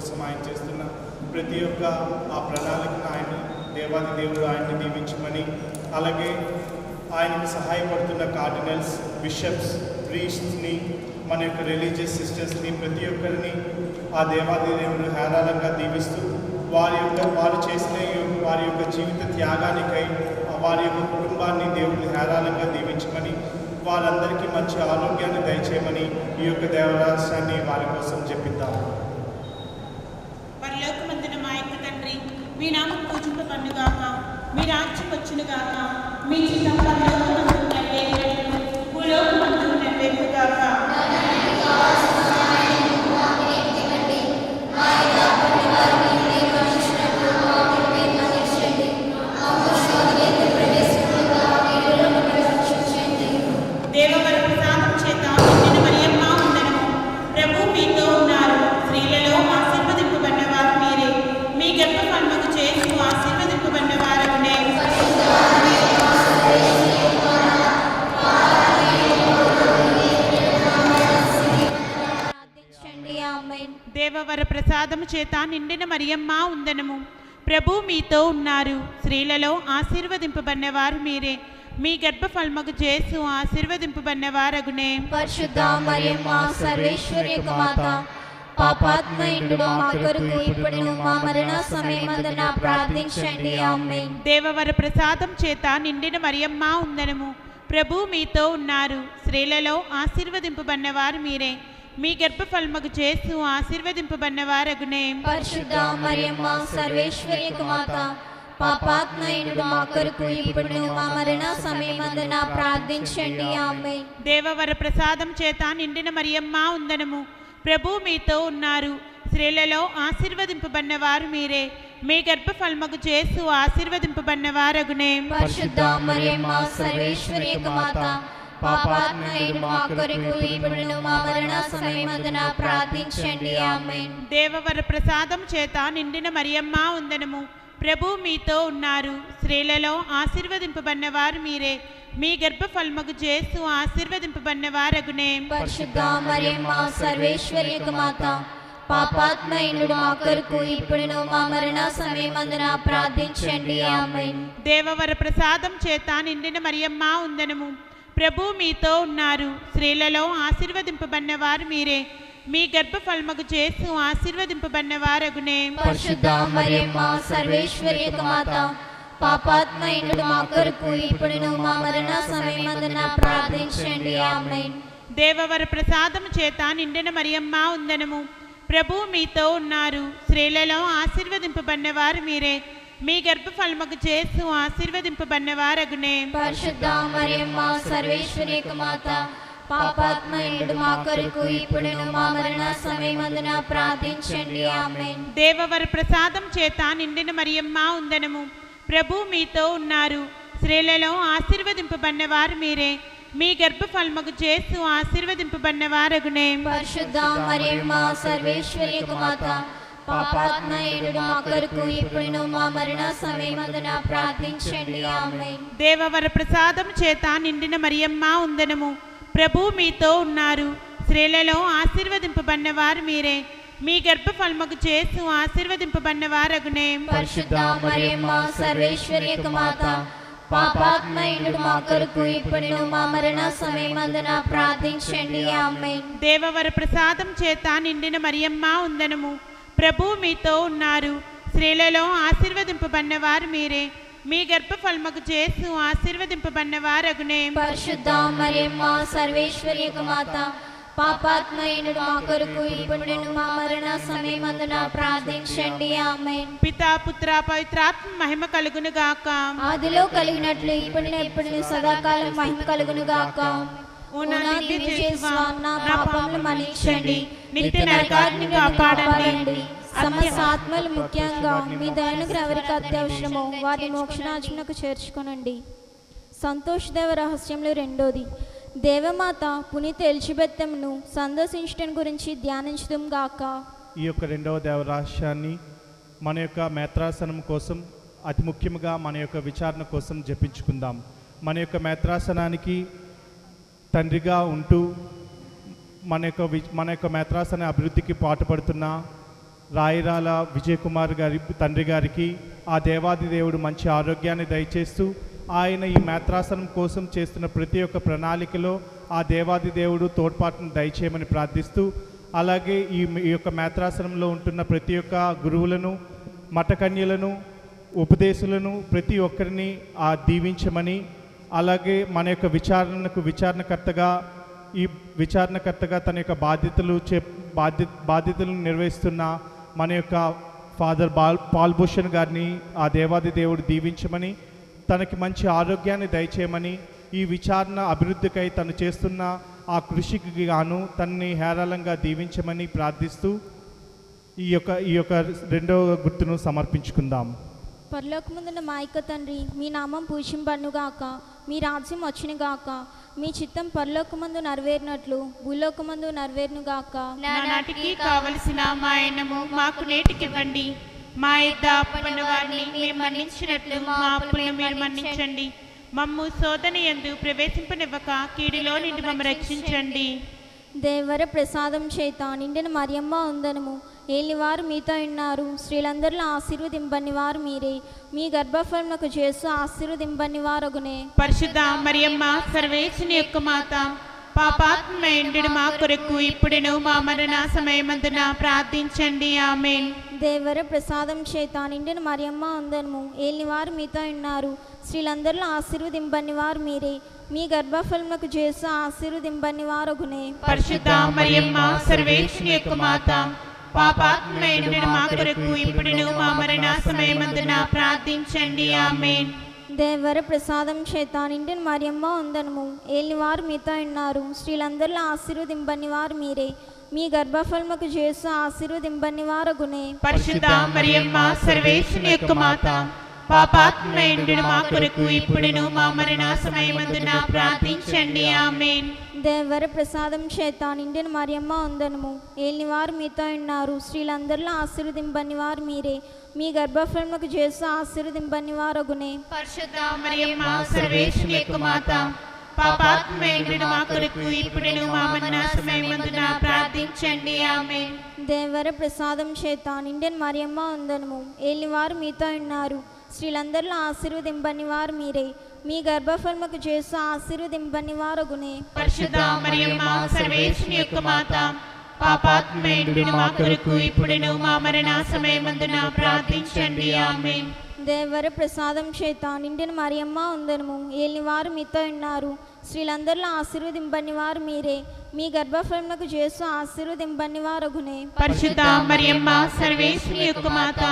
కోసం ఆయన చేస్తున్న ప్రతి ఒక్క ఆ ప్రణాళికను ఆయన దేవాది దేవుడు ఆయన్ని దీవించమని, అలాగే ఆయనకు సహాయపడుతున్న కార్డినల్స్, బిషప్స్, ప్రీస్ట్స్ని, మన యొక్క రిలీజియస్ సిస్టర్స్ని, ప్రతి ఒక్కరిని ఆ దేవాది దేవుడు హేరాళంగా దీవిస్తూ వారు చేసిన వారి యొక్క జీవిత త్యాగానికై వారి యొక్క కుటుంబాన్ని దేవుడు హేరాళంగా దీవించమని, వారందరికీ మంచి ఆరోగ్యాన్ని దయచేయమని ఈ యొక్క దేవరాష్ట్రాన్ని వారి కోసం చెప్పిద్దాము. పరలోకమందున మా యొక్క తండ్రి, మీ నామం పూజింపబడునుగాక, మీ రాజ్యం వచ్చునుగాక, మీ చిత్తం పరలోకమందు నెరవేరునట్లు భూలోకమందు నెరవేరునుగాక. దేవవర ప్రసాదం చేత నిండిన మరియమ్మ వందనము. ప్రభు మీతో ఉన్నారు. స్త్రీలలో ఆశీర్వదింపబడిన వారు మీరే. మీ గర్భఫలముకు చేసు ఆశీర్వదింపబడిన వారగునే. దేవవర ప్రసాదము చేత నిండిన మరియమ్మ వందనము. ప్రభు మీతో ఉన్నారు. స్త్రీలలో ఆశీర్వదింపబడిన వారు మీరే. మీ గర్భఫలముకు చేసు ఆశీర్వదింపబడిన వారగునే. పరిశుద్ధ మరియమ్మ సర్వేశ్వరి యొక్క మాత, పాపాత్మయుడు మా కొరకు ఇప్పుడును మా మరణ సమయమందున ప్రార్థించండి. ఆమేన్. దేవవర ప్రసాదం చేత నిండిన మరియమ్మ వందనము. ప్రభు మీతో ఉన్నారు. స్త్రీలలో ఆశీర్వదింపబడిన వారు మీరే. మీ గర్భఫలముకు చేసు ఆశీర్వదింపబడిన వారగునే. పరిశుద్ధ మరియమ్మ సర్వేశ్వరి యొక్క మాత, పాపాత్మయుడు మా కొరకు ఇప్పుడును మా మరణ సమయమందున ప్రార్థించండి. ఆమేన్. దేవవర ప్రసాదం చేత నిండిన మరియమ్మ వందనము. ప్రభు మీతో ఉన్నారు. స్త్రీలలో ఆశీర్వదింపబడిన వారు మీరే. మీ గర్భఫలముకు చేసు ఆశీర్వదింపబడిన వారగునే. పరిశుద్ధ మరియమ్మ సర్వేశ్వరి యొక్క మాత, పాపాత్మయుడు మా కొరకు ఇప్పుడును మా మరణ సమయమందున ప్రార్థించండి. ఆమేన్. దేవవర ప్రసాదం చేత నిండిన మరియమ్మ వందనము. ప్రభు మీతో ఉన్నారు. స్త్రీలలో ఆశీర్వదింపబడిన వారు మీరే. మీ గర్భఫలముకు చేసు ఆశీర్వదింపబడిన వారగునే. పరిశుద్ధ మరియమ్మ సర్వేశ్వరి యొక్క మాత, పాపాత్మయుడు మా కొరకు ఇప్పుడును మా మరణ సమయమందున ప్రార్థించండి. ఆమేన్. దేవవర ప్రసాదం చేత నిండిన మరియమ్మ వందనము. ప్రభు మీతో ఉన్నారు. స్త్రీలలో ఆశీర్వదింపబడిన వారు మీరే. మీ గర్భఫలముకు చేసు ఆశీర్వదింపబడిన వారగునే. పరిశుద్ధ మరియమ్మ సర్వేశ్వరి యొక్క మాత, పాపాత్మయుడు మా కొరకు ఇప్పుడును మా మరణ సమయమందున ప్రార్థించండి. ఆమేన్. దేవవర ప్రసాదం చేత నిండిన మరియమ్మ వందనము. ప్రభు మీతో ఉన్నారు. స్త్రీలలో ఆశీర్వదింపబడిన వారు మీరే. మీ గర్భఫలముకు చేసు ఆశీర్వదింపబడిన వారగునే. పరిశుద్ధ మరియమ్మ సర్వేశ్వరి యొక్క మాత, పాపాత్మయుడు మా కొరకు ఇప్పుడును మా మరణ సమయమందున ప్రార్థించండి. ఆమేన్. దేవవర ప్రసాదం చేత నిండిన మరియమ్మ వందనము. ప్రభు మీతో ఉన్నారు. స్త్రీలలో ఆశీర్వదింపబడిన వారు మీరే. మీ గర్భఫలముకు చేసు ఆశీర్వదింపబడిన వారగునే. పరిశుద్ధ మరియమ్మ సర్వేశ్వరి యొక్క మాత, పాపాత్మయుడు మా కొరకు ఇప్పుడును మా మరణ సమయమందున ప్రార్థించండి. ఆమేన్. దేవవర ప్రసాదం చేత నిండిన మరియమ్మ వందనము. ప్రభు మీతో ఉన్నారు. స్త్రీలలో ఆశీర్వదింపబడిన వారు మీరే. మీ గర్భఫలముకు చేసు ఆశీర్వదింపబడిన వారగునే. పరిశుద్ధ మరియమ్మ సర్వేశ్వరి యొక్క మాత, పాపాత్మయుడు మా కొరకు ఇప్పుడును మా మరణ సమయమందున ప్రార్థించండి. ఆమేన్. దేవవర ప్రసాదం చేత నిండిన మరియమ్మ వందనము. ప్రభు మీతో ఉన్నారు. స్త్రీలలో ఆశీర్వదింపబడిన వారు మీరే. మీ గర్భఫలముకు చేసు ఆశీర్వదింపబడిన వారగునే. పరిశుద్ధ మరియమ్మ సర్వేశ్వరి యొక్క మాత, పాపాత్మయుడు మా కొరకు ఇప్పుడును మా మరణ సమయమందున ప్రార్థించండి. ఆమేన్. పితా పుత్ర పవిత్రాత్మ మహిమ కలుగును గాక. ఆదిలో కలిగినట్లు ఇప్పుడు సదాకాలం మహిమ కలుగును గాక. ఓ నా దివ్య యేసువా, నా పాపములు మన్నించండి, నిత్య నరకాగ్ని కాపాడండి. సమస్త ఆత్మలు ముఖ్యంగా మీ దయానుగ్రహం ఎవరికి అత్యవసరమో వారి మోక్షరాజ్యమునకు చేర్చుకొనండి. సంతోషదేవ రహస్యంలో రెండోది, దేవమాత పునీత ఎలిజబెత్ను సందర్శించడం గురించి ధ్యానించడం గాక. ఈ యొక్క రెండవ దేవరహస్యాన్ని మన యొక్క మేత్రాసనం కోసం, అతి ముఖ్యంగా మన యొక్క విచారణ కోసం జపించుకుందాం. మన యొక్క మేత్రాసనానికి తండ్రిగా ఉంటూ మన యొక్క మేత్రాసన అభివృద్ధికి పాటుపడుతున్న రాయిరాల విజయ్ కుమార్ గారి తండ్రి గారికి ఆ దేవాది దేవుడు మంచి ఆరోగ్యాన్ని దయచేస్తూ ఆయన ఈ మేత్రాసనం కోసం చేస్తున్న ప్రతి ఒక్క ప్రణాళికలో ఆ దేవాది దేవుడు తోడ్పాటును దయచేయమని ప్రార్థిస్తూ, అలాగే ఈ యొక్క మేత్రాసనంలో ఉంటున్న ప్రతి ఒక్క గురువులను, మఠకన్యలను, ఉపదేశులను ప్రతి ఒక్కరిని దీవించమని, అలాగే మన యొక్క విచారణకర్తగా తన యొక్క బాధ్యతలను నిర్వహిస్తున్న మన యొక్క ఫాదర్ పాల్ భూషణ్ గారిని ఆ దేవాది దేవుడు దీవించమని, తనకి మంచి ఆరోగ్యాన్ని దయచేయమని, ఈ విచారణ అభివృద్ధికై తను చేస్తున్న ఆ కృషికి గాను తనని హేరాళంగా దీవించమని ప్రార్థిస్తూ ఈ యొక్క రెండవ గుర్తును సమర్పించుకుందాం. పరలోకమందున్న మా యొక్క తండ్రి, మీ నామం పూజింపబడునుగాక, మీ రాజ్యం వచ్చునుగాక, మీ చిత్తం పరలోకమందు నెరవేరినట్లు భూలోకమందు నెరవేరునుగాక. నానాటికి కావలసిన మా అన్నము మాకు నేటికివ్వండి. మా యొద్ద అప్పున్న వారిని మేము మన్నించినట్లు మా అప్పులను మీరు మన్నించండి. మమ్ము శోధన యందు ప్రవేశింపనివ్వక కీడులో నుండి మమ్ము రక్షించండి. దేవర ప్రసాదం చేత నిండిన మరియమ్మ వందనము. ఏలివారు మీతో ఉన్నారు, స్త్రీలందరిలో ఆశీర్వదింపని వారు మీరే, మీ గర్భఫలమునకు చేస్తూ ఆశీర్వదింపని వారగునే. పరిశుద్ధ మరియమ్మ సర్వేశ్వరుని యొక్క మాత, పాపాత్మయుండు మా కొరకు ఇప్పుడును మా మరణ సమయమందున ప్రార్థించండి. ఆమేన్. దేవర ప్రసాదం చేత నిండిన మరియమ్మ వందనము. ఏలివారు మీతో ఉన్నారు, స్త్రీలందరిలో ఆశీర్వదింపని వారు మీరే, మీ గర్భఫలమునకు చేస్తూ ఆశీర్వదింపని వారగునే. పరిశుద్ధ మరియమ్మ సర్వేశ్వరుని యొక్క మాత, పాపాత్మయుండు మా కొరకు ఇప్పుడును మా మరణ సమయమందున ప్రార్థించండి. ఆమేన్. దేవర ప్రసాదం చేత నిండిన మరియమ్మ వందనము. ఏలివారు మీతో ఉన్నారు, స్త్రీలందరిలో ఆశీర్వదింపని వారు మీరే, మీ గర్భఫలమునకు చేస్తూ ఆశీర్వదింపని వారగునే. పరిశుద్ధ మరియమ్మ సర్వేశ్వరుని యొక్క మాత, పాపాత్మయుండు మా కొరకు ఇప్పుడును మా మరణ సమయమందున ప్రార్థించండి. ఆమేన్. దేవర ప్రసాదం చేత నిండిన మరియమ్మ వందనము. ఏలివారు మీతో ఉన్నారు, స్త్రీలందరిలో ఆశీర్వదింపని వారు మీరే, మీ గర్భఫలమునకు చేస్తూ ఆశీర్వదింపని వారగునే. పరిశుద్ధ మరియమ్మ సర్వేశ్వరుని యొక్క మాత, పాపాత్మయుండు మా కొరకు ఇప్పుడును మా మరణ సమయమందున ప్రార్థించండి. ఆమేన్. దేవర ప్రసాదం చేత నిండిన మరియమ్మ వందనము. ఏలివారు మీతో ఉన్నారు, స్త్రీలందరిలో ఆశీర్వదింపని వారు మీరే, మీ గర్భఫలమునకు చేస్తూ ఆశీర్వదింపని వారగునే. పరిశుద్ధ మరియమ్మ సర్వేశ్వరుని యొక్క మాత, పాపాత్మయుండు మా కొరకు ఇప్పుడును మా మరణ సమయమందున ప్రార్థించండి. ఆమేన్. దేవర ప్రసాదం చేత నిండిన మరియమ్మ వందనము. ఏలివారు మీతో ఉన్నారు, స్త్రీలందరిలో ఆశీర్వదింపని వారు మీరే, మీ గర్భఫలమునకు చేస్తూ ఆశీర్వదింపని వారగునే. పరిశుద్ధ మరియమ్మ సర్వేశ్వరుని యొక్క మాత,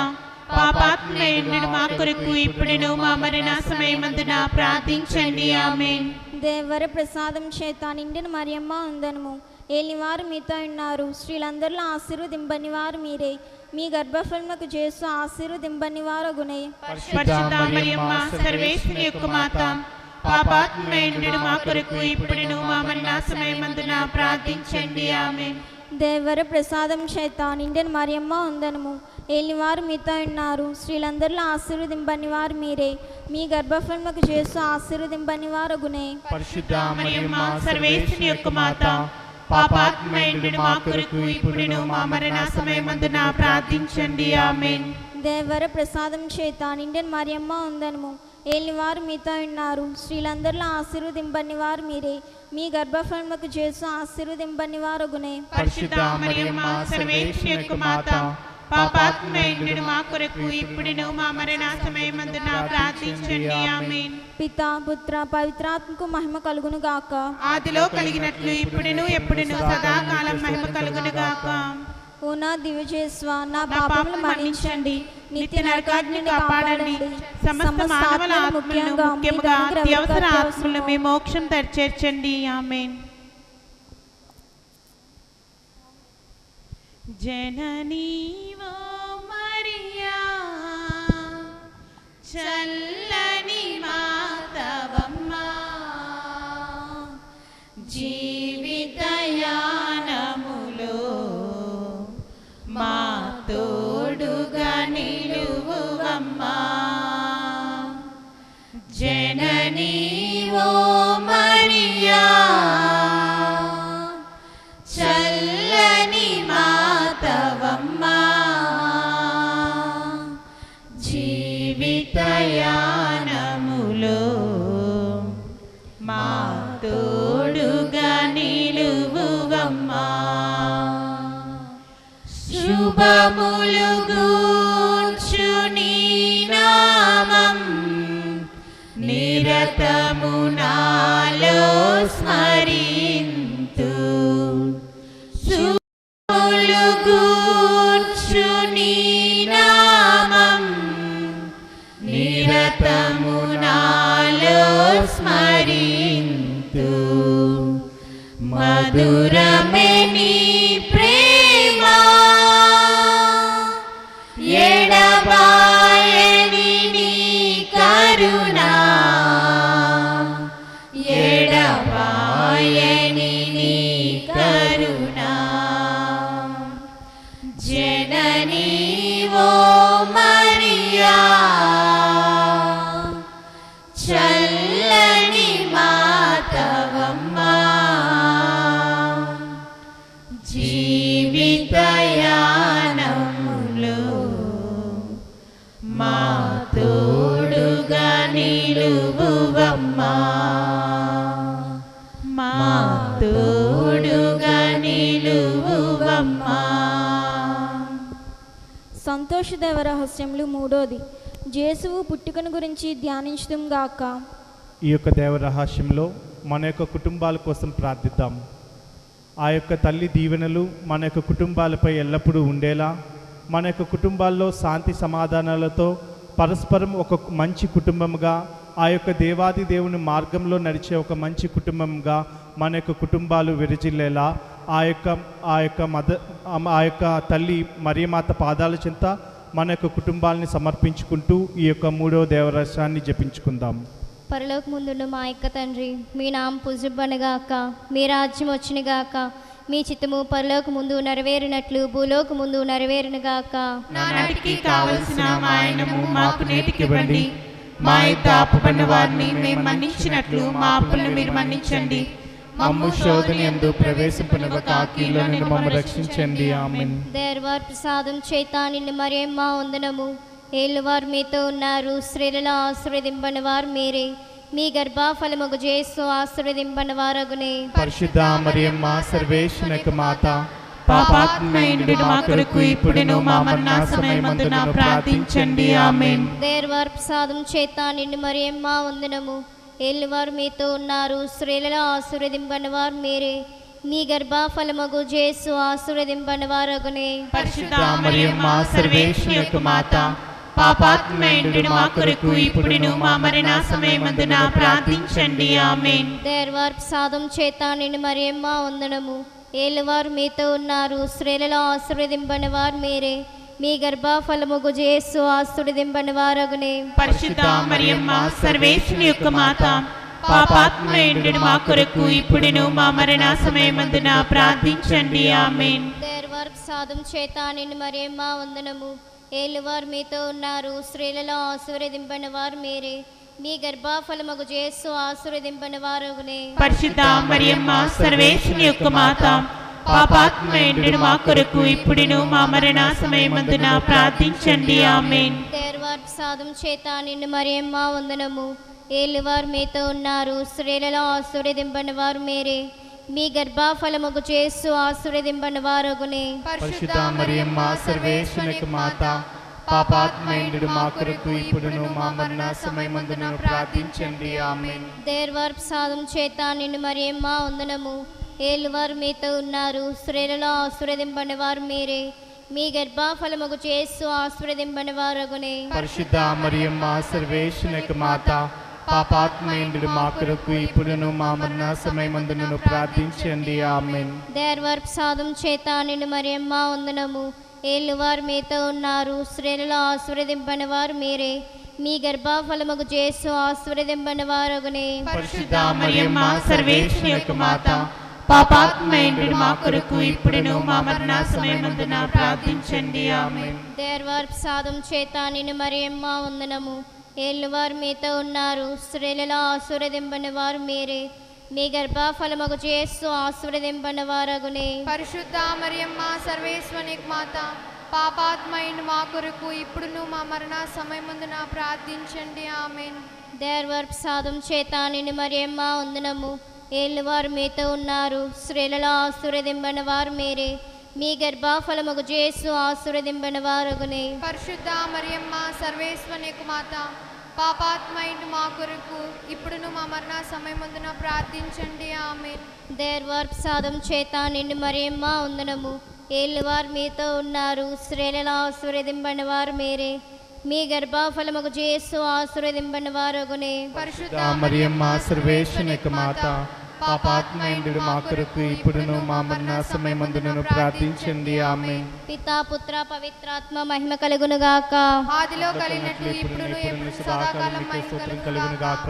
పాపాత్మయుండు మా కొరకు ఇప్పుడును మా మరణ సమయమందున ప్రార్థించండి. ఆమేన్. దేవర ప్రసాదం చేత నిండిన మరియమ్మ వందనము. ఏలివారు మీతో ఉన్నారు, స్త్రీలందరిలో ఆశీర్వదింపని వారు మీరే, మీ గర్భఫలమునకు చేస్తూ ఆశీర్వదింపని వారగునే. పరిశుద్ధ మరియమ్మ సర్వేశ్వరుని యొక్క మాత, పాపాత్మయుండు మా కొరకు ఇప్పుడును మా మరణ సమయమందున ప్రార్థించండి. ఆమేన్. దేవర ప్రసాదం చేత నిండిన మరియమ్మ వందనము. ఏలివారు మీతో ఉన్నారు, స్త్రీలందరిలో ఆశీర్వదింపని వారు మీరే, మీ గర్భఫలమునకు చేస్తూ ఆశీర్వదింపని వారగునే. పరిశుద్ధ మరియమ్మ సర్వేశ్వరుని యొక్క మాత, పాపాత్మయుండు మా కొరకు ఇప్పుడును మా మరణ సమయమందున ప్రార్థించండి. ఆమేన్. దేవర ప్రసాదం చేత నిండిన మరియమ్మ వందనము. ఏలివారు మీతో ఉన్నారు, స్త్రీలందరిలో ఆశీర్వదింపని వారు మీరే, మీ గర్భఫలమునకు చేస్తూ ఆశీర్వదింపని వారగునే. పరిశుద్ధ మరియమ్మ సర్వేశ్వరుని యొక్క మాత, పాపాత్మయుండు మా కొరకు ఇప్పుడును మా మరణ సమయమందున ప్రార్థించండి. ఆమేన్. పితా పుత్ర పవిత్రాత్మకు మహిమ కలుగును గాక. ఆదిలో కలిగినట్లు ఇప్పుడును ఎప్పుడును సదాకాలం మహిమ కలుగును గాక. ఓ నా దివ్యజేస్వ, నా పాపములు మన్నించండి, నిత్య నరకాగ్ని కాపాడండి, సమస్త మానవుల ఆత్మలను ముఖ్యముగా అత్యవసర ఆత్మలను మీ మోక్షం చేర్చండి. ఆమేన్. జననీ ఓ మరియా, చల్లని మాతవమ్మా, జీవితయానములో మా తోడుగా నిలువువమ్మా. జననీ ఓ మరియా, చల్లని మాతవమ్మా, పాపములు గూర్చు నీ నామం నిరతము నాలో స్మరింతు. శుభములు గూర్చు నీ నామం నిరతము నాలో స్మరింతు. మధురమే నీ ప్రేమ ఎడబాయని నీ కరుణ ఎడబాయని నీ కరుణ. జననీ ఓ మరియా చల్లని మాతవమ్మా జీవితయానములో మా తోడుగా నిలువువమ్మా మా తోడుగా నిలువువమ్మా. సంతోషదేవ రహస్యములు మూడోది జేసువు పుట్టుకను గురించి ధ్యానించుదాం గాక. ఈ యొక్క దేవ రహస్యంలో మన యొక్క కుటుంబాల కోసం ప్రార్థిద్దాం. ఆ యొక్క తల్లి దీవెనలు మన యొక్క కుటుంబాలపై ఎల్లప్పుడూ ఉండేలా, మన యొక్క కుటుంబాల్లో శాంతి సమాధానాలతో పరస్పరం ఒక మంచి కుటుంబంగా, ఆ యొక్క దేవాది దేవుని మార్గంలో నడిచే ఒక మంచి కుటుంబంగా మన యొక్క కుటుంబాలు విరజిల్లేలా ఆ యొక్క తల్లి మరియమాత పాదాల చెంత మన యొక్క కుటుంబాలని సమర్పించుకుంటూ ఈ యొక్క మూడవ దేవరహస్యాన్ని జపించుకుందాం. పరలోక ముందున్న మా యొక్క తండ్రి, మీ నామం పూజింపబడగాక, మీ రాజ్యం వచ్చునుగాక, మీ చిత్తము పరలోక ముందు నెరవేరినట్లు భూలోక ముందు నెరవేరునుగాక. నానాటికి కావలసిన మా ఆయనము మాకు నేటికివ్వండి. మా యొక్క అప్పుపడిన వారిని మేము మన్నించినట్లు మా అప్పులను మీరు మన్నించండి. మమ్ము శోధన యందు ప్రవేశింపనివ్వక కీడులో నుండి మమ్ము రక్షించండి. ఆమేన్. దేవవారి ప్రసాదం చేత నిన్ను మరియమ్మ వందనము. ఏలువారు మీతో ఉన్నారు, స్త్రీలలో ఆశీర్వదింపని వారు మీరే, మీ గర్భఫలముగు యేసు ఆశీర్వదింపని వారగునే. పరిశుద్ధ మరియమ్మ సర్వేశ్వరుని మాత, పాపాత్మయుండు మా కొరకు ఇప్పుడును మా మరణ సమయమందున ప్రార్థించండి. ఆమేన్. దేవవారి ప్రసాదం చేత నిన్ను మరియమ్మ వందనము. ఏలువారు మీతో ఉన్నారు, స్త్రీలలో ఆశీర్వదింపని వారు మీరే, మీ గర్భఫలముగు యేసు ఆశీర్వదింపని వారగునే. పరిశుద్ధ మరియమ్మ సర్వేశ్వరుని మాత, పాపాత్మయుండు మా కొరకు ఇప్పుడును మా మరణ సమయమందున ప్రార్థించండి. ఆమేన్. దేవవారి ప్రసాదం చేత నిన్ను మరియమ్మ వందనము. ఏలువారు మీతో ఉన్నారు, స్త్రీలలో ఆశీర్వదింపని వారు మీరే, మీ గర్భఫలముగు యేసు ఆశీర్వదింపని వారగునే. పరిశుద్ధ మరియమ్మ సర్వేశ్వరుని యొక్క మాత, పాపాత్మయుండు మా కొరకు ఇప్పుడును మా మరణ సమయమందున ప్రార్థించండి. ఆమేన్. దేవవారి ప్రసాదం చేత నిన్ను మరియమ్మ వందనము. ఏలువారు మీతో ఉన్నారు, స్త్రీలలో ఆశీర్వదింపని వారు మీరే, మీ గర్భఫలముగు యేసు ఆశీర్వదింపని వారగునే. పరిశుద్ధ మరియమ్మ సర్వేశ్వరుని యొక్క మాత, పాపాత్మయుండు మా కొరకు ఇప్పుడును మా మరణ సమయమందున ప్రార్థించండి. ఆమేన్. దేవవారి ప్రసాదం చేత నిన్ను మరియమ్మ వందనము. ఏలువారు మీతో ఉన్నారు, స్త్రీలలో ఆశీర్వదింపని వారు మీరే, మీ గర్భఫలముగు యేసు ఆశీర్వదింపని వారగునే. పరిశుద్ధ మరియమ్మ సర్వేశ్వరుని మాత, పాపాత్మయుండు మా కొరకు ఇప్పుడును మా మరణ సమయమందున ప్రార్థించండి. ఆమేన్. దేవవారి ప్రసాదం చేత నిన్ను మరియమ్మ వందనము. ఏలువారు మీతో ఉన్నారు, స్త్రీలలో ఆశీర్వదింపని వారు మీరే, మీ గర్భఫలముగు యేసు ఆశీర్వదింపని వారగునే. పరిశుద్ధ మరియమ్మ సర్వేశ్వరుని మాత, పాపాత్మయుండు మా కొరకు ఇప్పుడును మా మరణ సమయమందున ప్రార్థించండి. ఆమేన్. దేవవారి ప్రసాదం చేత నిన్ను మరియమ్మ వందనము. ఏలువారు మీతో ఉన్నారు, స్త్రీలలో ఆశీర్వదింపని వారు మీరే, మీ గర్భఫలముగు యేసు ఆశీర్వదింపని వారగునే. పరిశుద్ధ మరియమ్మ సర్వేశ్వరుని యొక్క మాత, పాపాత్మయుండు మా కొరకు ఇప్పుడును మా మరణ సమయమందున ప్రార్థించండి. ఆమేన్. దేవవారి ప్రసాదం చేత నిన్ను మరియమ్మ వందనము. ఏలువారు మీతో ఉన్నారు, స్త్రీలలో ఆశీర్వదింపని వారు మీరే, మీ గర్భఫలముగు యేసు ఆశీర్వదింపని వారగునే. పరిశుద్ధ మరియమ్మ సర్వేశ్వరుని మాత, పాపాత్మయుని మా కొరకు ఇప్పుడును మా మరణ సమయమందున ప్రార్థించండి. ఆమేన్. దేవవారి ప్రసాదం చేత నిన్ను మరియమ్మ వందనము. ఏలువారు మీతో ఉన్నారు, స్త్రీలలో ఆశీర్వదింపని వారు మీరే, మీ గర్భఫలముకు యేసు ఆశీర్వదింపని వారగునే. పరిశుద్ధ మరియమ్మ సర్వేశ్వరుని యొక్క మాత పాపాత్మైండు మా కొరకు ఇప్పుడును మా మరణ సమయమందున ప్రార్థించండి. ఆమేన్. దేవర్ ప్రసాదం చేత నిన్ను మరియమ్మ వందనము. ఏలువారు మీతో ఉన్నారు, స్త్రీలలో ఆశీర్వదింపని వారు మీరే. మీ గర్భఫలముకు యేసు ఆశీర్వదింపని వారగునే. పరిశుద్ధ మరియమ్మ సర్వేశ్వరుని యొక్క మాత పాపాత్మైండు మా కొరకు ఇప్పుడును మా మరణ సమయమందున ప్రార్థించండి. ఆమేన్. పితా పుత్ర పవిత్రాత్మ మహిమ కలుగును గాక. ఆదిలో కలిగినట్లు ఇప్పుడును ఎప్పుడు సదాకాలం కలుగును గాక.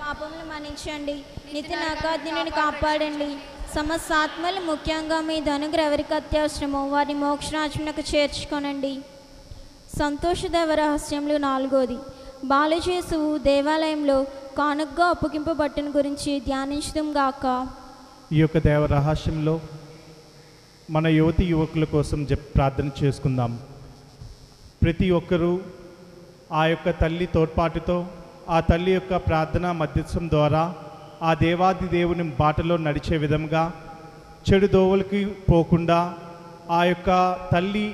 పాపములు మన్నించండి, నిత్య నరకాగ్ని కాపాడండి. సమస్త ఆత్మలు ముఖ్యంగా మీ ధనుగ్ర ఎవరికి అత్యవసరమో వారి మోక్షరాజ్యమునకు చేర్చుకొనండి. సంతోషదేవ రహస్యములు 4. బాలయేసువు దేవాలయంలో కానుకగా అప్పగింపబట్టును గురించి ధ్యానించడం గాక. ఈ యొక్క దేవ రహస్యంలో మన యువతి యువకుల కోసం ప్రార్థన చేసుకుందాం. ప్రతి ఒక్కరూ ఆ యొక్క తల్లి తోడ్పాటుతో, ఆ తల్లి యొక్క ప్రార్థన మధ్యస్థం ద్వారా ఆ దేవాది దేవుని బాటలో నడిచే విధంగా చెడు దోవలకి పోకుండా ఆ యొక్క తల్లి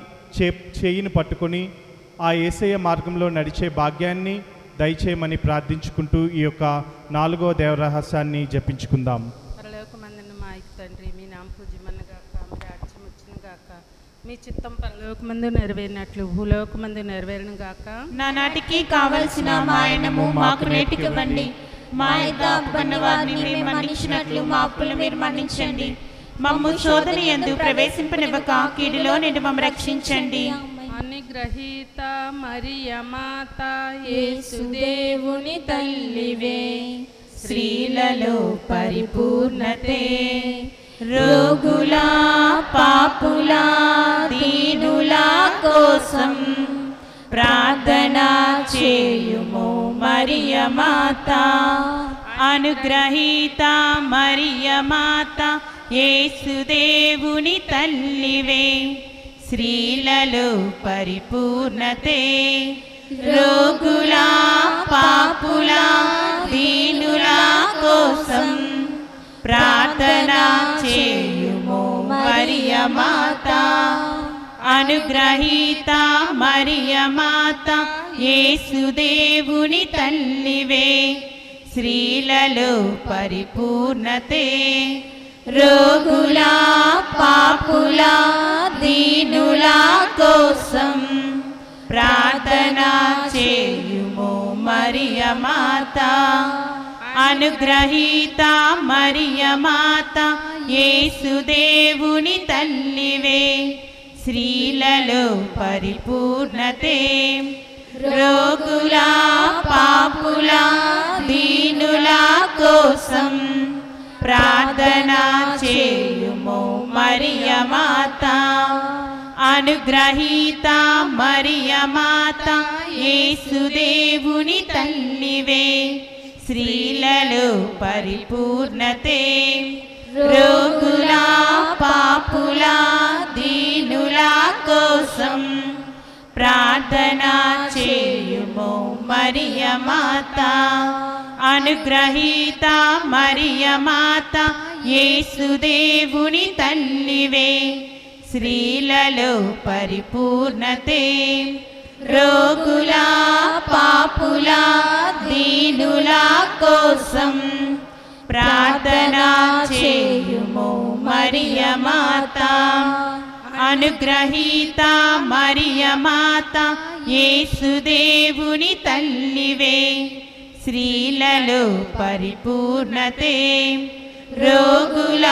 చేయిని పట్టుకొని ఆ యేసయ్య మార్గంలో నడిచే భాగ్యాన్ని దయచేయమని ప్రార్థించుకుంటూ ఈ యొక్క 4వ దేవరహస్యాన్ని జపించుకుందాం. పరలోకమందున్న మా యొక్క తండ్రి, మీ నామ పూజ్యమన్న గాక, మీ రాజ్యం వచ్చును గాక, మీ చిత్తం పరలోకమందు నెరవేరినట్లు భూలోకమందు నెరవేరును గాక. నానాటికి కావలసిన మాయనము మాకు నేటికివ్వండి. మా యొక్క అప్పున్న వారిని మేము మన్నించినట్లు మా అప్పులు మీరు మన్నించండి. మమ్ము శోధన యందు ప్రవేశింపనివ్వక కీడులో నుండి మమ్ము రక్షించండి. అనుగ్రహీత మరియ మాత యేసుదేవుని తల్లివే, స్త్రీలలో పరిపూర్ణతే, రోగుల పాపుల దీనుల కోసం ప్రార్థన చేయుము మరియ మాత. అనుగ్రహీత మరియ మాత యేసుదేవుని తల్లివే, స్త్రీలలో పరిపూర్ణతే, రోగుల పాపుల దీనుల కోసం ప్రార్థన చేయుము మరియ మాత. అనుగ్రహీత మరియ మాత యేసుదేవుని తల్లివే, స్త్రీలలో పరిపూర్ణతే, రోగుల పాపుల దీనుల కోసం ప్రార్థన చేయుము మరియ మాత. అనుగ్రహీత మరియ మాత యేసుదేవుని తల్లివే, స్త్రీలలో పరిపూర్ణతే, రోగుల పాపుల దీనుల కోసం ప్రార్థన చేయుము మరియ మాత. అనుగ్రహీత మరియ మాత యేసుదేవుని తల్లివే, స్త్రీలలో పరిపూర్ణతే, రోగుల పాపుల దీనుల కోసం ప్రార్థన చేయుము మరియ మాత. అనుగ్రహీత మరియ మాత యేసుదేవుని తల్లివే, స్త్రీలలో పరిపూర్ణతే, రోగుల పాపుల దీనుల కోసం ప్రార్థన చేయుము మరియ మాత. అనుగ్రహీత మరియ మాత యేసుదేవుని తల్లివే, స్త్రీలలో పరిపూర్ణతే, రోగుల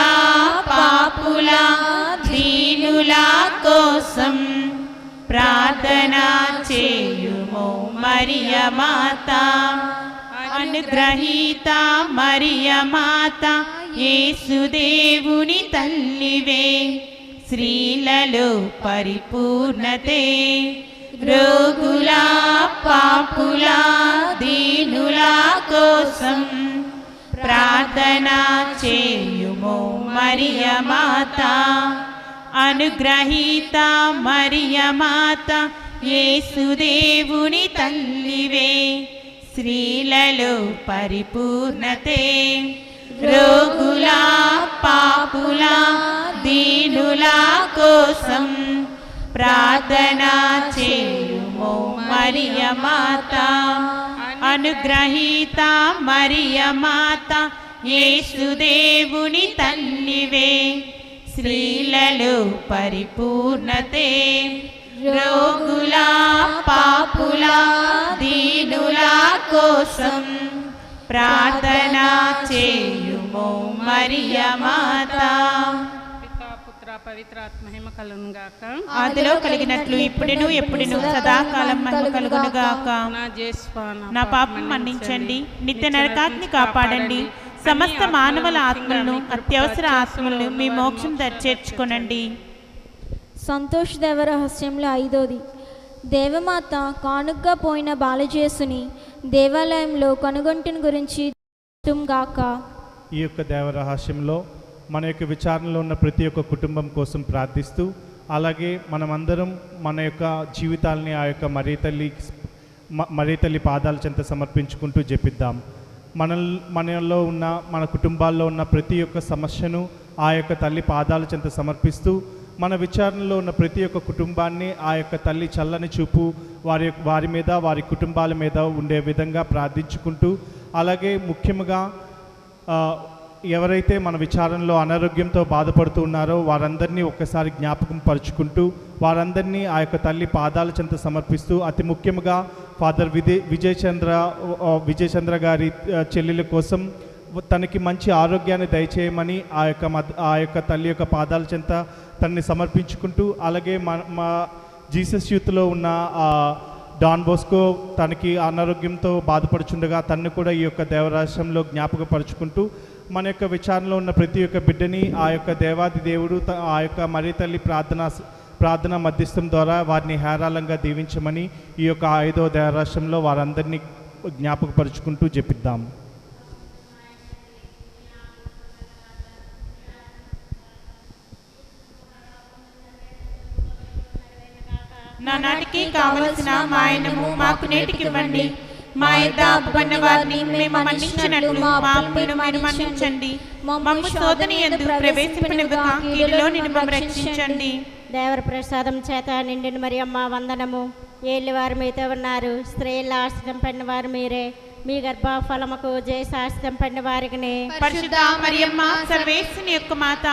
పాపుల దీనుల కోసం ప్రార్థన చేయుము మరియ మాత. అనుగ్రహీత మరియ మాత యేసుదేవుని తల్లివే, స్త్రీలలో పరిపూర్ణతే, రోగుల పాపుల దీనుల కోసం ప్రార్థన చేయుము మరియ మాత. అనుగ్రహీత మరియ మాత యేసుదేవుని తల్లివే, స్త్రీలలో పరిపూర్ణతే, రోగుల పాపుల దీనుల కోసం ప్రార్థన చేయుము మరియ మాత. అనుగ్రహీత మరియ మాత, యేసుదేవుని తల్లివే, స్త్రీలలో పరిపూర్ణతే. రోగుల పాపుల దీనుల కోసం ప్రార్థన చేయుము మరియ మాత. పితా పుత్ర పవిత్రాత్మ మహిమ కలుగును గాక. ఆదిలో కలిగినట్లు ఇప్పుడును ఎప్పుడును సదాకాలం మహిమ కలుగును గాక. నా పాపం మన్నించండి, నిత్య నరకాగ్ని కాపాడండి, సమస్త మానవుల ఆత్మలను అత్యవసర ఆత్మలను మీ మోక్షం చేర్చుకొనండి. సంతోష దేవ రహస్యంలో 5వది, దేవమాత కానుగ్గా పోయిన బాలజేసుని దేవాలయంలో కనుగొంటిని గురించి గాక. ఈ యొక్క దేవ రహస్యంలో మన యొక్క విచారణలో ఉన్న ప్రతి ఒక్క కుటుంబం కోసం ప్రార్థిస్తూ, అలాగే మనమందరం మన యొక్క జీవితాలని ఆ యొక్క మరీ తల్లి పాదాల చెంత సమర్పించుకుంటూ జపిద్దాం. మనలో ఉన్న మన కుటుంబాల్లో ఉన్న ప్రతి ఒక్క సమస్యను ఆ యొక్క తల్లి పాదాల చెంత సమర్పిస్తూ, మన విచారణలో ఉన్న ప్రతి ఒక్క కుటుంబాన్ని ఆ యొక్క తల్లి చల్లని చూపు వారి మీద, వారి కుటుంబాల మీద ఉండే విధంగా ప్రార్థించుకుంటూ, అలాగే ముఖ్యంగా ఎవరైతే మన విచారణలో అనారోగ్యంతో బాధపడుతూ ఉన్నారో వారందరినీ ఒక్కసారి జ్ఞాపకం పరుచుకుంటూ, వారందరినీ ఆ యొక్క తల్లి పాదాల చెంత సమర్పిస్తూ, అతి ముఖ్యంగా ఫాదర్ విజయ్ చంద్ర గారి చెల్లెల కోసం తనకి మంచి ఆరోగ్యాన్ని దయచేయమని ఆ యొక్క తల్లి యొక్క పాదాల చెంత తనని సమర్పించుకుంటూ, అలాగే మా జీసస్ యూత్లో ఉన్న డాన్ బోస్కో తనకి అనారోగ్యంతో బాధపడుచుండగా తనను కూడా ఈ యొక్క దేవరాశ్యంలో జ్ఞాపకపరుచుకుంటూ, మన యొక్క విచారణలో ఉన్న ప్రతి ఒక్క బిడ్డని ఆ యొక్క దేవాది దేవుడు ఆ యొక్క మరీ తల్లి ప్రార్థన మధ్యస్థం ద్వారా వారిని హేరాళంగా దీవించమని ఈ యొక్క 5వ దేవరాశ్యంలో వారందరినీ జ్ఞాపకపరుచుకుంటూ జపిద్దాం. నానాటికి కావలసిన మా ఆయనము మాకు నేటికి ఇవ్వండి. మా యొద్ద అప్పుబడిన వారిని మేము మన్నించినట్లు మా అప్పులను మీరు మన్నించండి. మమ్ము శోధన యందు ప్రవేశింపనివ్వక కీడులో నుండి మమ్ము రక్షించండి. దేవర ప్రసాదం చేత నిండిన మరి అమ్మ వందనము. ఏళ్ళవారు మీతో ఉన్నారు, స్త్రీల ఆశ్రయం పడిన వారు మీరే, మీ గర్భఫలముకు జయశాస్త్రం పడిన వారికి. పరిశుద్ధ మరియమ్మ సర్వేశ్వరుని యొక్క మాత,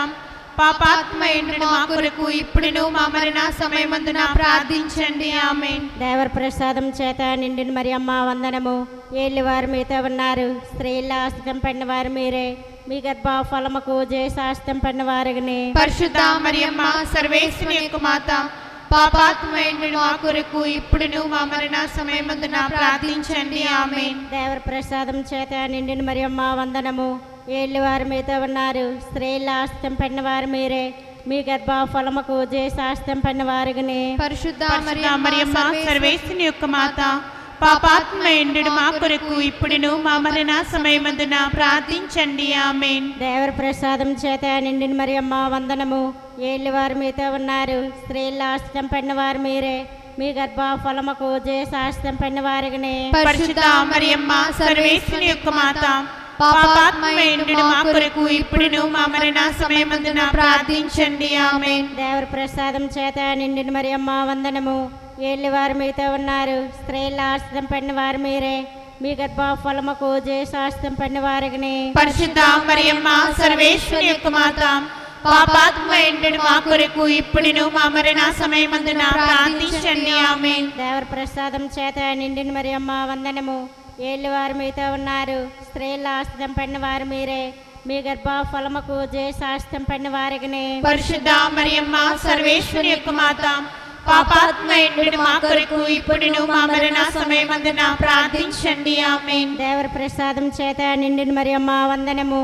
పాపాత్మయుండును మా కొరకు ఇప్పుడును మా మరణ సమయమందున ప్రార్థించండి. ఆమేన్. దేవర ప్రసాదం చేత నిండిన మరి అమ్మ వందనము. ఏళ్ళవారు మీతో ఉన్నారు, స్త్రీల ఆశ్రయం పడిన వారు మీరే, మీ గర్భఫలముకు జయశాస్త్రం పడిన వారికి. పరిశుద్ధ మరియమ్మ సర్వేశ్వరుని యొక్క మాత, పాపాత్మయుండును మా కొరకు ఇప్పుడును మా మరణ సమయమందున ప్రార్థించండి. ఆమేన్. దేవర ప్రసాదం చేత నిండిన మరి అమ్మ వందనము. ఏళ్ళవారు మీతో ఉన్నారు, స్త్రీల ఆశ్రయం పడిన వారు మీరే, మీ గర్భఫలముకు జయశాస్త్రం పడిన వారికి. పరిశుద్ధ మరియమ్మ సర్వేశ్వరుని యొక్క మాత, పాపాత్మయుండును మా కొరకు ఇప్పుడును మా మరణ సమయమందున ప్రార్థించండి. ఆమేన్. దేవర ప్రసాదం చేత నిండిన మరి అమ్మ వందనము. ఏళ్ళవారు మీతో ఉన్నారు, స్త్రీల ఆశ్రయం పడిన వారు మీరే, మీ గర్భఫలముకు జయశాస్త్రం పడిన వారికి. పరిశుద్ధ మరియమ్మ సర్వేశ్వరుని యొక్క మాత, పాపాత్మయుండును మా కొరకు ఇప్పుడును మా మరణ సమయమందున ప్రార్థించండి. ఆమేన్. దేవర ప్రసాదం చేత నిండిన మరి అమ్మ వందనము. ఏళ్ళవారు మీతో ఉన్నారు, స్త్రీల ఆశ్రయం పడిన వారు మీరే, మీ గర్భఫలముకు జయశాస్త్రం పడిన వారికి. పరిశుద్ధ మరియమ్మ సర్వేశ్వరుని యొక్క మాత, పాపాత్మయుండును మా కొరకు ఇప్పుడును మా మరణ సమయమందున ప్రార్థించండి. ఆమేన్. దేవర ప్రసాదం చేత నిండిన మరి అమ్మ వందనము. ఏళ్ళవారు మీతో ఉన్నారు, స్త్రీల ఆశ్రయం పడిన వారు మీరే, మీ గర్భఫలముకు జయశాస్త్రం పడిన వారికి. పరిశుద్ధ మరియమ్మ సర్వేశ్వరుని యొక్క మాత, పాపాత్మయుండును మా కొరకు ఇప్పుడును మా మరణ సమయమందున ప్రార్థించండి. ఆమేన్. దేవర ప్రసాదం చేత నిండిన మరి అమ్మ వందనము.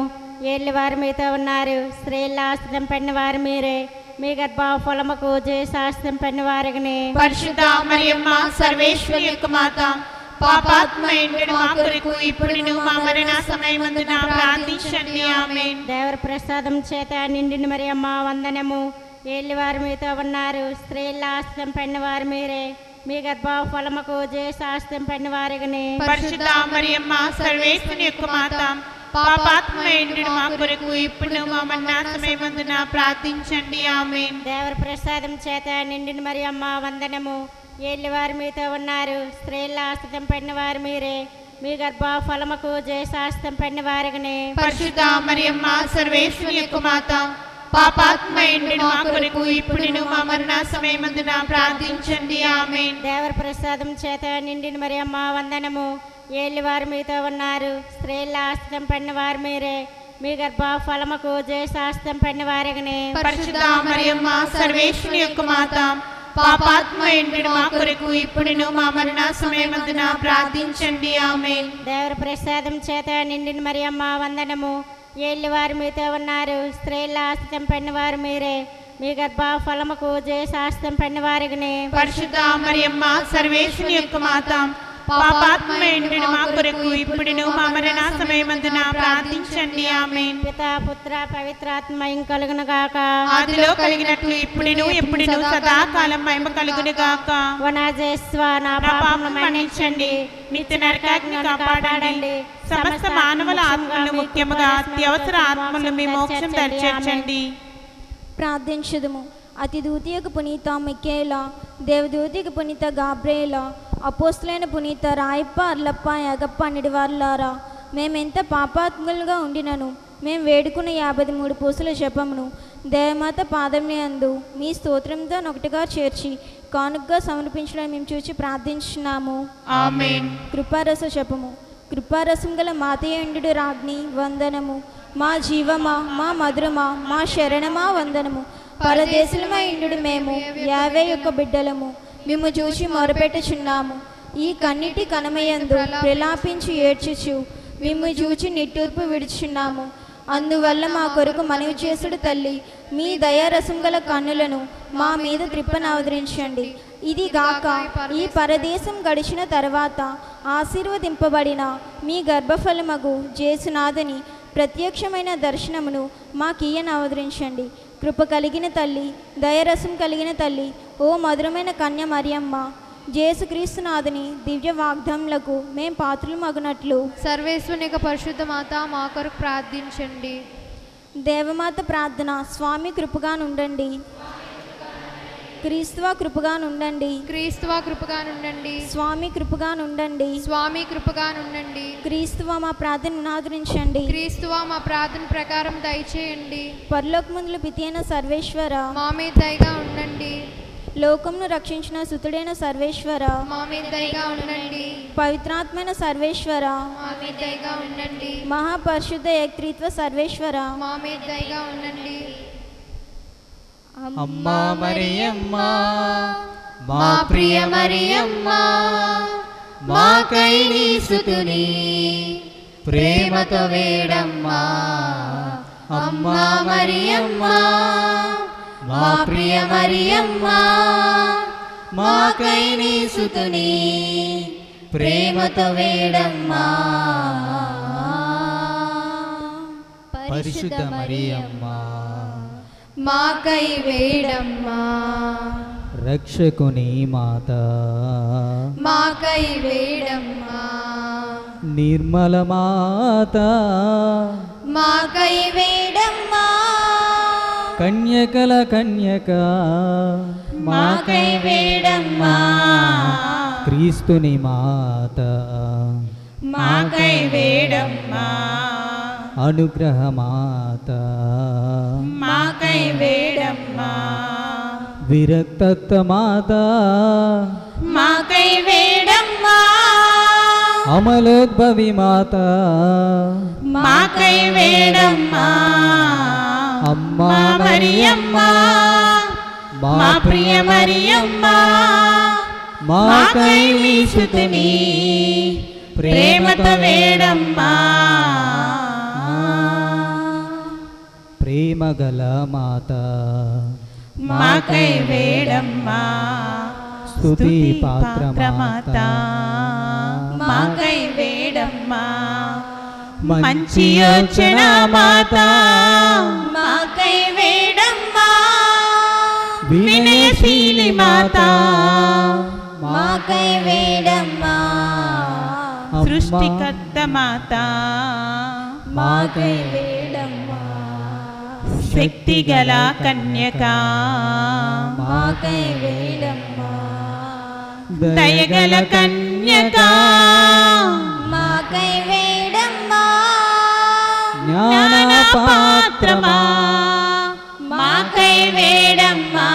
ఏళ్ళవారు మీతో ఉన్నారు, స్త్రీల ఆశ్రయం పడిన వారు మీరే, మీ గర్భఫలముకు జయశాస్త్రం పడిన వారికి. పరిశుద్ధ మరియమ్మ సర్వేశ్వరుని యొక్క మాత, పాపాత్మయుండును మా కొరకు ఇప్పుడును మా మరణ సమయమందున ప్రార్థించండి. ఆమేన్. దేవర ప్రసాదం చేత నిండిన మరి అమ్మ వందనము. ఏళ్ళవారు మీతో ఉన్నారు, స్త్రీల ఆశ్రయం పడిన వారు మీరే, మీ గర్భఫలముకు జయశాస్త్రం పడిన వారికి. పరిశుద్ధ మరియమ్మ సర్వేశ్వరుని యొక్క మాత, పాపాత్మయుడు మా కొరకు ఇప్పుడు మా మరణ సమయమందున ప్రార్థించండి. ఆమేన్. దేవర ప్రసాదం చేత నిండిన మరియమ్మ వందనము. ఏలివారు మీతో ఉన్నారు, స్త్రీల ఆస్తితం పడిన వారు మీరే, మీ గర్భ ఫలముకు జయశాస్త్రం పడిన వారిని. పరిశుద్ధ మరియమ్మ సర్వేశ్వరి యొక్క మాత, పాపాత్మయుడు మా కొరకు ఇప్పుడు మా మరణ సమయమందున ప్రార్థించండి. ఆమేన్. దేవర ప్రసాదం చేత నిండిన మరియమ్మ వందనము. ఏలివారు మీతో ఉన్నారు, స్త్రీల ఆస్తితం పడిన వారు మీరే, మీ గర్భ ఫలముకు జయశాస్త్రం పడిన వారిని. పరిశుద్ధ మరియమ్మ సర్వేశ్వరి యొక్క మాత, పాపాత్మయుడు మా కొరకు ఇప్పుడు మా మరణ సమయమందున ప్రార్థించండి. ఆమేన్. దేవర ప్రసాదం చేత నిండిన మరియమ్మ వందనము. ఏలివారు మీతో ఉన్నారు, స్త్రీల ఆస్తితం పడిన వారు మీరే, మీ గర్భ ఫలముకు జయశాస్త్రం పడిన వారిని. పరిశుద్ధ మరియమ్మ సర్వేశ్వరి యొక్క మాత, పాపాత్మయుడు మా కొరకు ఇప్పుడు మా మరణ సమయమందున ప్రార్థించండి. ఆమేన్. పితా పుత్ర పవిత్రాత్మ కలుగును గాక. ఆదిలో కలిగినట్లు ఇప్పుడును ఎప్పుడును సదాకాలం మహిమ కలుగును గాక. వనజేస్వ నా నా పాపములు పాపములు మన్నించండి, నిత్య నరకాగ్ని కాపాడండి. సమస్త మానవుల ఆత్మలను ముఖ్యముగా అత్యవసర ఆత్మలను మీ మోక్షం దర్శించండి. ప్రార్థించుదుము. అతి దూతియకు పునీత మికేలా, దేవదూతికి పునీత గాబ్రేలా, అపోస్తులైన పునీత రాయప్ప అర్లప్ప యాగప్ప నిడివార్లారా, మేమెంత పాపాత్ములుగా ఉండినను మేము వేడుకున్న 53 పూసల జపమును దేవమాత పాదములందు మీ స్తోత్రంతో ఒకటిగా చేర్చి కానుకగా సమర్పించడం మేము చూసి ప్రార్థించున్నాము. ఆమేన్. కృపారస జపము. కృపారసం గల మాతయండు రాజ్ఞి వందనము. మా జీవమా, మా మధురమా, మా శరణమా వందనము. పరదేశులమై ఇండు మేము యావే యొక్క బిడ్డలము మేము చూసి మొరపెట్టుచున్నాము. ఈ కన్నిటి కనమయందు ప్రలాపించి ఏడ్చుచు మేము చూచి నిట్టూర్పు విడుచున్నాము. అందువల్ల మా కొరకు మనవి చేసుడు తల్లి, మీ దయారసం గల కన్నులను మా మీద త్రిప్పనవదరించండి. ఇది గాక ఈ పరదేశం గడిచిన తర్వాత ఆశీర్వదింపబడిన మీ గర్భఫలమగు జేసునాథని ప్రత్యక్షమైన దర్శనమును మాకీయనవదరించండి. కృప కలిగిన తల్లి, దయరసం కలిగిన తల్లి, ఓ మధురమైన కన్య మరియమ్మ, యేసుక్రీస్తునాథుని దివ్య వాగ్దానములకు మేం పాత్రలు మగునట్లు సర్వేశ్వరుని యొక్క పరిశుద్ధ మాత మా కొరకు ప్రార్థించండి. దేవమాత ప్రార్థన. స్వామి కృపగా నుండండి, క్రీస్తువా కృపగా నుండండి, క్రీస్తువా కృపగా నుండండి, స్వామి కృపగా నుండండి, స్వామి కృపగా నుండండి, క్రీస్తువా మా ప్రార్థనను ఆదరించండి, క్రీస్తువా మా ప్రార్థన ప్రకారం దయచేయండి, పరలోకమందుల పితైన సర్వేశ్వర మా మీద దయగా ఉండండి, లోకమును రక్షించిన సుతుడైన సర్వేశ్వర మా మీద దయగా ఉండండి, పవిత్రాత్మైన సర్వేశ్వర మా మీద దయగా ఉండండి, మహాపరిశుద్ధ ఏకత్వ సర్వేశ్వర మా మీద దయగా ఉండండి. అమ్మా మరియమ్మ, మా ప్రియ మరియమ్మ, మాకై నీ సుతుని ప్రేమతో వేడమ్మా. అమ్మా మరియమ్మ, మా ప్రియ మరియమ్మ, మాకై నీ సుతుని ప్రేమతో వేడమ్మా. పరిశుద్ధ మరియమ్మ, మాకై వేడమ్మా. రక్షకుని మాత, మాకై వేడమ్మా. నిర్మల మాత, మాకై వేడమ్మా. కన్యకల కన్యక, మాకై వేడమ్మా. క్రీస్తుని మాత, మాకై వేడమ్మా. అనుగ్రహ మాత, మాకై వేడమ్మా. విరక్తత్వ మాత, మాకై వేడమ్మా. అమలోద్భవి మాత, మాకై వేడమ్మా. అమ్మా మరియమ్మ, మా ప్రియ మరియమ్మ, మాకై నీ సుతుని ప్రేమతో వేడమ్మా. ప్రేమగల మాత, మాకై వేడమ్మా. స్తుతి పాత్ర మాత, మాకై వేడమ్మా. మంచి యోచన మాత, మాకై వేడమ్మా. వినయశీలి మాత, మాకై వేడమ్మా. శక్తిగల కన్యక మాకై వేడమ్మా. దయగల కన్యక మాకై వేడమ్మా. జ్ఞాన పాత్రమా మాకై వేడమ్మా.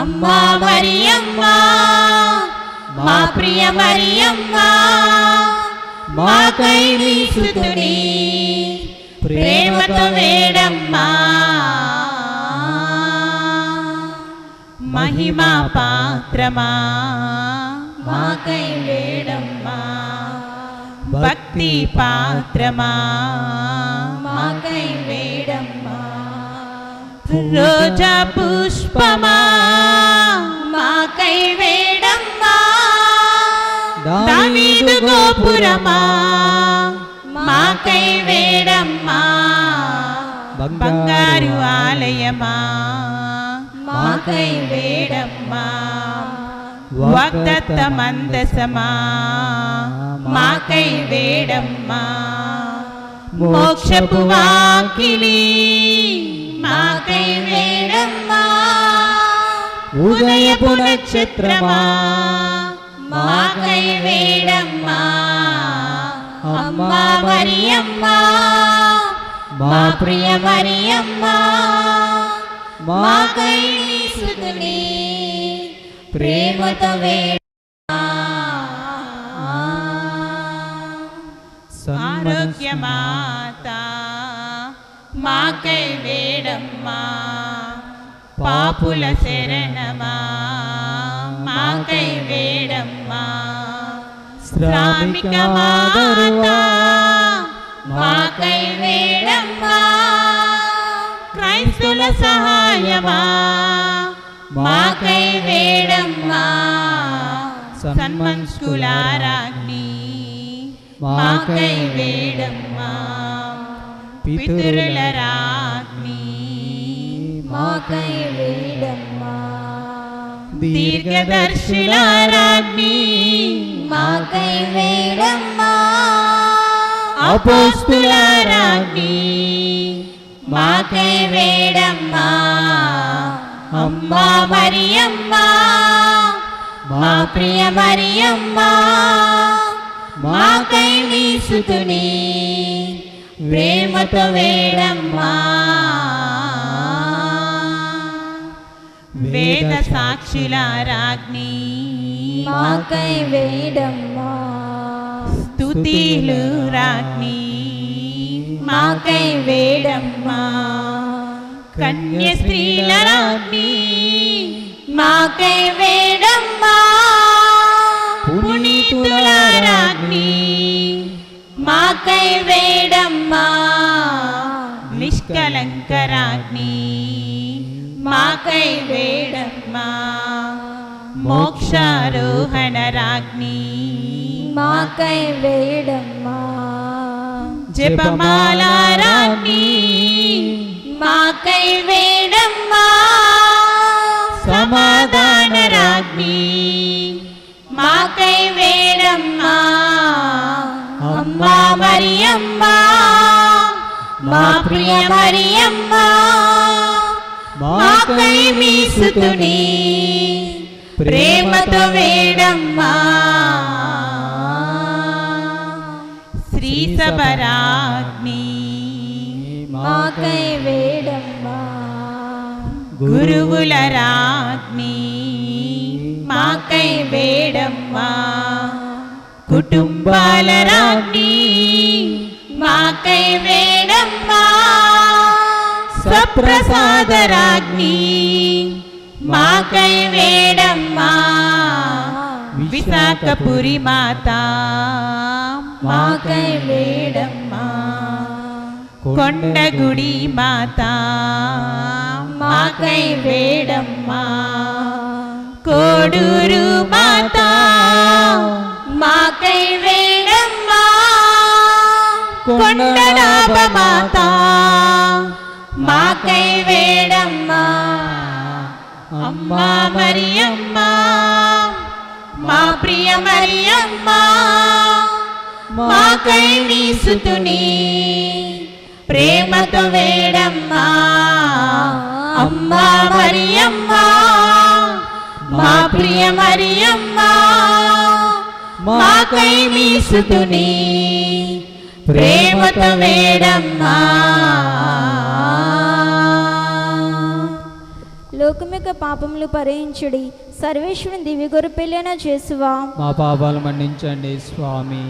అమ్మా మరియమ్మా మా ప్రియ మరియమ్మా మాకై నీ సుతుని ప్రేమతో వేడమ్మా. మహిమా పాత్రమా మాకై వేడమ్మా. భక్తి పాత్రమా మాకై వేడమ్మా. రోజా పుష్పమా మాకై వేడమ్మా. దావీదు గోపురమా మాకై వేడమ్మా. బంగారు ఆలయమా మాకై వేడమ్మా. వాగ్దత్త మందసమా మాకై వేడమ్మా. మోక్షపు వాకిలి మాకై వేడమ్మా. ఉదయపు నక్షత్రమా మాకై వేడమ్మా. అమ్మా మరియమ్మా మా ప్రియ మరియమ్మా మాకై నీ సుతుని ప్రేమతో వేడమ్మా. ఆరోగ్యమాత మాకై వేడమ్మా. పాపుల శరణమా మాకై వేడమ్మా. శ్రామిక మాత మాకై వేడమ్మా. క్రైస్తుల సహాయమా మాకై వేడమ్మా. సన్మన్స్కులారాజ్ఞి మాకై వేడమ్మా. పితరుల రాజ్ఞి మాకై వేడమ్మా. దీర్ఘదర్శుల రాజ్ఞి మాకై వేడమ్మా. అపోస్తుల రాజ్ఞి మాకై వేడమ్మా. అమ్మా మరియమ్మా మా ప్రియ మరియమ్మా మాకై నీ సుతుని ప్రేమతో వేడమ్మా. వేద సాక్షుల రాజ్ఞి మాకై వేడమ్మా. స్తుతిలు రాజ్ఞి మాకై వేడమ్మా. కన్య స్త్రీల రాజ్ఞి మాకై వేడమ్మా. పునీతుల రాజ్ఞి మాకై వేడమ్మా. నిష్కలంక రాజ్ఞి మాకై వేడమ్మా. మోక్షారోహణ రాజ్ఞి మాకై వేడమ్మా. జపమాల రాజ్ఞి మాకై వేడమ్మా. సమాధాన రాజ్ఞి మాకై వేడమ్మా. అమ్మా మరియమ్మా మా ప్రియ మరియమ్మా మాకై మీ సుతుని ప్రేమతో వేడమ్మా. శ్రీ సభరాజ్ఞి మాకై వేడమ్మా. గురువుల రాజ్ఞి మాకై వేడమ్మా. కుటుంబాల రాజ్ఞి మాకై వేడమ్మా. స్వప్రసాద రాజ్ఞి మాకై వేడమ్మా. విశాఖపురి మాత మాకై వేడమ్మా. కొండగుడి మాత మాకై వేడమ్మా. కోడూరు మాత మాకై వేడమ్మా. కొండనాభ మాత మాకై వేడమ్మా. అమ్మా మరియమ్మా మా ప్రియ మరియమ్మా మాకై నీ సుతుని ప్రేమతో వేడమ్మా అమ్మా మరియమ్మ మా ప్రియ మరియమ్మ మాకై నీ సుతుని ప్రేమతో వేడమ్మా. లోకం యొక్క పాపములు పరిహరించుడి, సర్వేశ్వరుని దివ్య గొర్రెపిల్లైన యేసువా మా పాపాలు మన్నించండి స్వామి.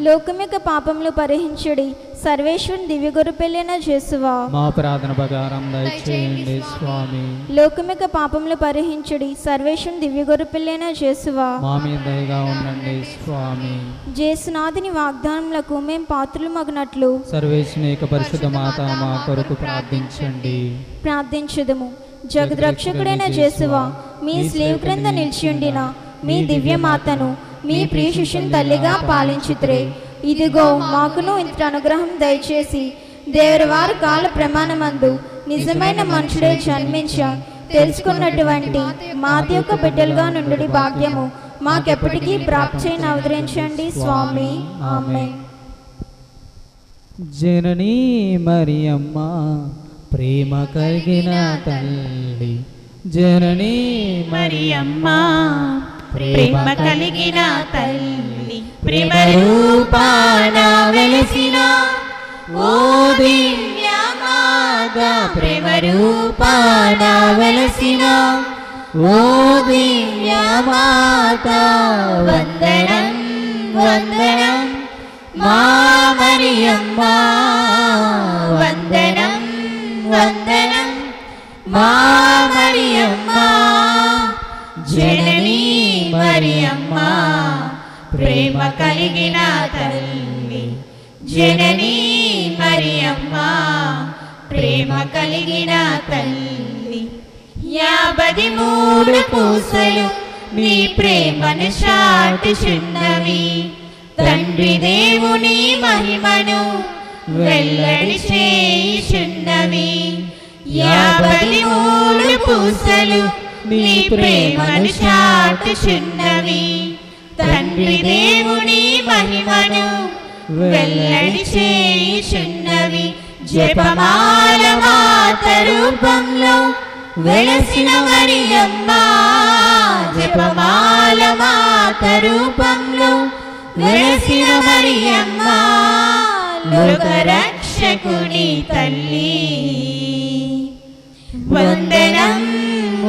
లోకం యొక్క పాపములు పరిహరించుడి, సర్వేశ్వరుని దివ్య గొర్రెపిల్లైన యేసువా మా ప్రార్థన ప్రకారం దయచేయండి స్వామి. లోకం యొక్క పాపములు పరిహరించుడి, సర్వేశ్వరుని దివ్య గొర్రెపిల్లైన యేసువా మా మీద దయగా ఉండండి స్వామి. జేసునాథుని వాగ్దానములకు మేం పాత్రలు మగినట్లు సర్వేశ్వరుని యొక్క పరిశుద్ధ మాత మా కొరకు ప్రార్థించండి. ప్రార్థించుదము. జగద్రక్షకుడైన యేసువా మీ స్లేవ్ క్రింద నిలిచియుండిన మీ దివ్య మాతను మీ ప్రియ శిష్యుని తల్లిగా పాలించుతురే. ఇదిగో మాకును ఇంత అనుగ్రహం దయచేసి దేవుని వారి కాల ప్రమాణమందు నిజమైన మనుషుడే జన్మించ తెలుసుకున్నటువంటి మాత యొక్క బిడ్డలుగా నుండి భాగ్యము మాకెప్పటికీ ప్రాప్తి అవతరించండి స్వామి. ఆమేన్. జననీ మరియమ్మ ప్రేమ కలిగిన తల్లి, జననీ మరియమ్మ ప్రేమ కలిగిన తల్లి, ప్రేమ రూపాన వెలసిన ఓ దివ్య మాత, ప్రేమ రూపాన వెలసిన ఓ దివ్య మాత, వందనం వందనం మా మరియమ్మ, వందనం వందనం మా మరియమ్మ, జననీ మరియమ్మ ప్రేమ కలిగిన తల్లి, జననీ మరియమ్మ ప్రేమ కలిగిన తల్లి. 53 పూసలు నీ ప్రేమను చాటుచున్నవి, తండ్రి దేవుని మహిమను వెల్లడి చేయుచున్నవి. 53 పూసలు నీ ప్రేమను చాటుచున్నవి, తండ్రి దేవుని మహిమను వెల్లడి చేయుచున్నవి. జపమాల మాత రూపంలో వెలసిన మరియమ్మ, జపమాల మాత రూపంలో వెలసిన మరియమ్మ, లోకరక్షకుని తల్లి, వందనం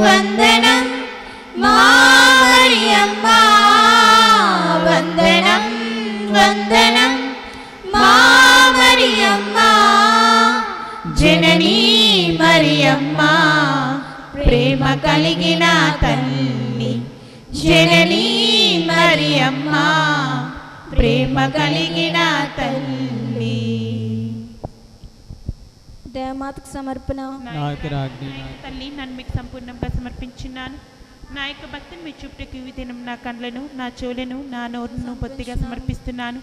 వందనం మా మరియమ్మ, వందనం వందనం మా మరియమ్మ, జననీ మరియమ్మ ప్రేమ కలిగిన తల్లి, జననీ మరియమ్మ ప్రేమ కలిగిన తల్లి. దేవమాతకు సమర్పణ. తల్లి నన్ను మీకు సంపూర్ణంగా సమర్పించున్నాను. నా యొక్క భక్తిని మీ చుట్టూకి దినం నా కండ్లను, నా చెవులను, నా నోరును బొత్తిగా సమర్పిస్తున్నాను.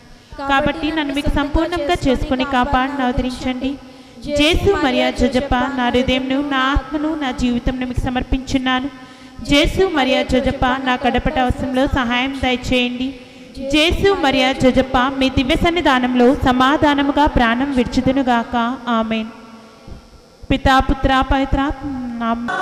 కాబట్టి నన్ను మీకు సంపూర్ణంగా చేసుకుని కాపాడి అవతరించండి. జేసు మరియా జోజప్ప నా హృదయంను, నా ఆత్మను, నా జీవితంను మీకు సమర్పించున్నాను. జేసు మరియా జోజప్ప నా కడపట అవసరంలో సహాయం దయచేయండి. జేసు మరియా జోజప్ప మీ దివ్య సన్నిధానంలో సమాధానముగా ప్రాణం విడిచుదునుగాక. ఆమెన్. పితా పుత్ర పవిత్రాత్మ నామమున